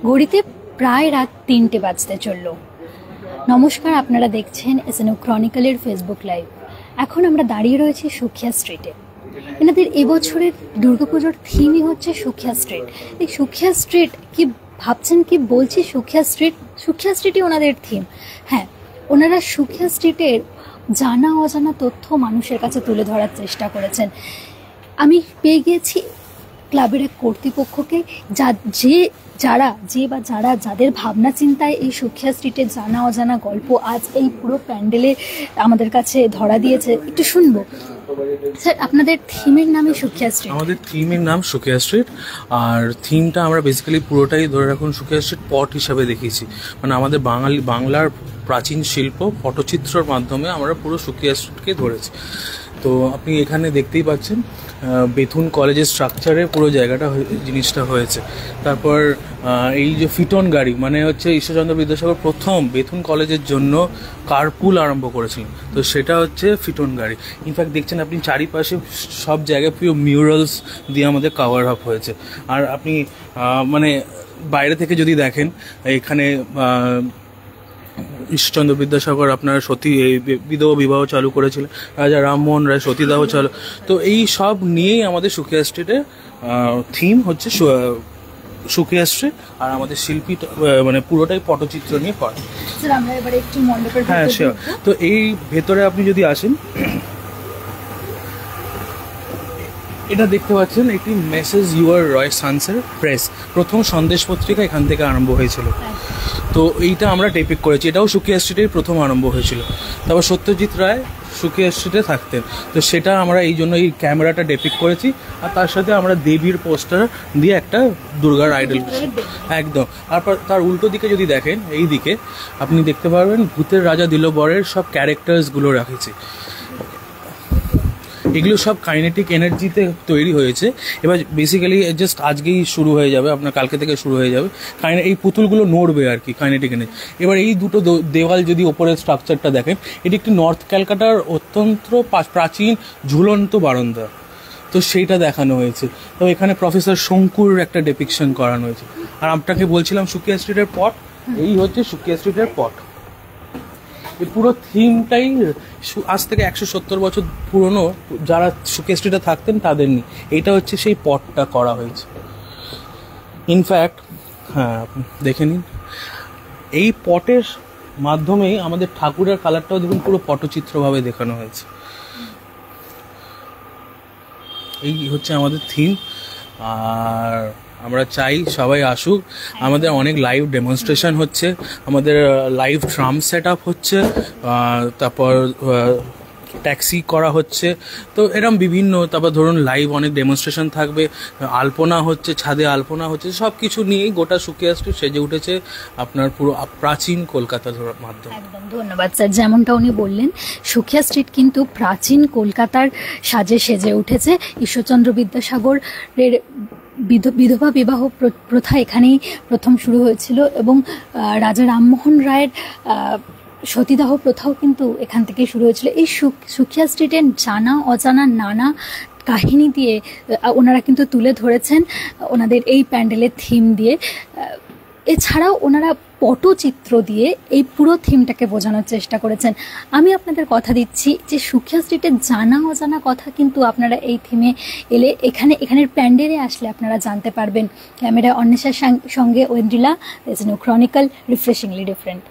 ঘড়িতে প্রায় রাত 3টে বাজতে চলল। নমস্কার, আপনারা দেখছেন এসএনও ক্রনিকলের ফেসবুক লাইভ। এখন আমরা দাঁড়িয়ে রয়েছি সুখিয়া স্ট্রিটে। এনাদের এবছরের দুর্গাপুজোর থিমই হচ্ছে সুখিয়া স্ট্রিট। এই সুখিয়া স্ট্রিট কি ভাবছেন, কি বলছি, সুখিয়া স্ট্রিটই ওনাদের থিম। হ্যাঁ, ওনারা সুখিয়া স্ট্রিটের জানা অজানা তথ্য মানুষের কাছে তুলে ধরার চেষ্টা করেছেন। আমি পেয়ে গিয়েছি ক্লাবের এক কর্তৃপক্ষকে, যাদের ভাবনা চিন্তায় এই সুখিয়া স্ট্রিটের জানা অজানা গল্প আজ এই পুরো প্যান্ডেলে আমাদের কাছে ধরা দিয়েছে। একটু শুনবো। স্যার, আপনাদের থিমের নামই সুখিয়া স্ট্রিট? আমাদের থিমের নাম সুখিয়া স্ট্রিট, আর থিমটা আমরা বেসিক্যালি পুরোটাই ধরে রাখুন সুখিয়া স্ট্রিট পট হিসাবে দেখিয়েছি। মানে আমাদের বাংলার প্রাচীন শিল্প পটচিত্রর মাধ্যমে আমরা পুরো সুখিয়া স্ট্রিটকে ধরেছি। তো আপনি এখানে দেখতেই পাচ্ছেন বেথুন কলেজের স্ট্রাকচারে পুরো জায়গাটা জিনিসটা হয়েছে। তারপর এই যে ফিটন গাড়ি, মানে হচ্ছে ঈশ্বরচন্দ্র বিদ্যাসাগর প্রথম বেথুন কলেজের জন্য কারপুল আরম্ভ করেছিলেন, তো সেটা হচ্ছে ফিটন গাড়ি। ইনফ্যাক্ট দেখছেন আপনি চারিপাশে সব জায়গায় পুরো মিউরালস দিয়ে আমাদের কভার আপ হয়েছে। আর আপনি মানে বাইরে থেকে যদি দেখেন, এখানে ঈশ্বরচন্দ্র বিদ্যাসাগর আপনার সতী বিধবা বিবাহ চালু করেছিলেন, রাজা রামমোহন রায় সতীদাহ চালু। তো এই সব নিয়েই আমাদের সুখিয়া স্ট্রিটের থিম হচ্ছে সুখিয়া স্ট্রিট, আর আমাদের শিল্পী মানে পুরোটাই পটচিত্র নিয়ে পড়ে। হ্যাঁ, শিওর। তো এই ভেতরে আপনি যদি আসেন, এটা দেখতে পাচ্ছেন একটি মেসেজ ইউর রয় সানসের প্রেস, প্রথম সন্দেশ পত্রিকা এখান থেকে আরম্ভ হয়েছিল। তো এইটা আমরা ডেপিক্ট করেছি, এটাও সুখিয়া স্ট্রিটের প্রথম আরম্ভ হয়েছিল। তারপর সত্যজিৎ রায় সুখিয়া স্ট্রিটে থাকতেন, তো সেটা আমরা এই জন্য এই ক্যামেরাটা ডেপিক্ট করেছি। আর তার সাথে আমরা দেবীর পোস্টার দিয়ে একটা দুর্গার আইডল একদম। তারপর তার উল্টো দিকে যদি দেখেন, এই দিকে আপনি দেখতে পারবেন ভূতের রাজা দিলবরের সব ক্যারেক্টার্সগুলো রাখেছি। এগুলো সব কাইনেটিক এনার্জিতে তৈরি হয়েছে। এবার বেসিক্যালি জাস্ট আজকেই শুরু হয়ে যাবে, আপনার কালকে থেকে শুরু হয়ে যাবে। এই পুতুলগুলো নড়বে আর কি, কাইনেটিক এনার্জি। এবার এই দুটো দেওয়াল যদি ওপরের স্ট্রাকচারটা দেখেন, এটি একটি নর্থ ক্যালকাটার অত্যন্ত প্রাচীন ঝুলন্ত বারান্দা, তো সেইটা দেখানো হয়েছে। তো এখানে প্রফেসর শঙ্কুর একটা ডেপিকশন করানো হয়েছে। আর আপনাকে বলছিলাম সুখিয়া স্ট্রিটের পট, এই হচ্ছে সুখিয়া স্ট্রিটের পট। এই পুরো থিমটাই আজ থেকে 170 বছর পুরনো, যারা সুখিয়া স্ট্রিটে থাকতেন তাদের নিয়ে এইটা হচ্ছে সেই পটটা করা হয়েছে। ইনফ্যাক্ট হ্যাঁ, আপনি দেখে নিন, এই পটের মাধ্যমেই আমাদের ঠাকুরের কালারটাও দেখুন পুরো পটচিত্রভাবে দেখানো হয়েছে। এই হচ্ছে আমাদের থিম। আর আমরা চাই সবাই আসুক। আমাদের অনেক লাইভ ডেমনস্ট্রেশন হচ্ছে, আমাদের লাইভ ট্রাম সেট আপ হচ্ছে, তারপর ট্যাক্সি করা হচ্ছে, তো এরকম বিভিন্ন। তারপর ধরুন লাইভ অনেক ডেমনস্ট্রেশন থাকবে, আলপনা হচ্ছে, ছাদে আলপনা হচ্ছে, সব কিছু নিয়েই গোটা সুখিয়া স্ট্রিট সেজে উঠেছে আপনার পুরো প্রাচীন কলকাতার মাধ্যমে। একদম, ধন্যবাদ স্যার। যেমনটা উনি বললেন, সুখিয়া স্ট্রিট কিন্তু প্রাচীন কলকাতার সাজে সেজে উঠেছে। ঈশ্বরচন্দ্র বিদ্যাসাগরের বিধবা বিবাহ প্রথা এখানেই প্রথম শুরু হয়েছিল, এবং রাজা রামমোহন রায়ের সতীদাহ প্রথাও কিন্তু এখান থেকে শুরু হয়েছিল। এই সুখিয়া স্ট্রিটের জানা অজানা নানা কাহিনী দিয়ে ওনারা কিন্তু তুলে ধরেছেন ওনাদের এই প্যান্ডেলের থিম দিয়ে। এছাড়াও ওনারা পটচিত্র দিয়ে এই পুরো থিমটাকে বোঝানোর চেষ্টা করেছেন। আমি আপনাদের কথা দিচ্ছি যে সুখিয়া স্ট্রিটের জানা অজানা কথা কিন্তু আপনারা এই থিমে এলে, এখানের প্যান্ডেলে আসলে আপনারা জানতে পারবেন। ক্যামেরা অন্বেষার সঙ্গে ঐন্দ্রিলা, এসএনও ক্রনিকল, রিফ্রেশিংলি ডিফারেন্ট।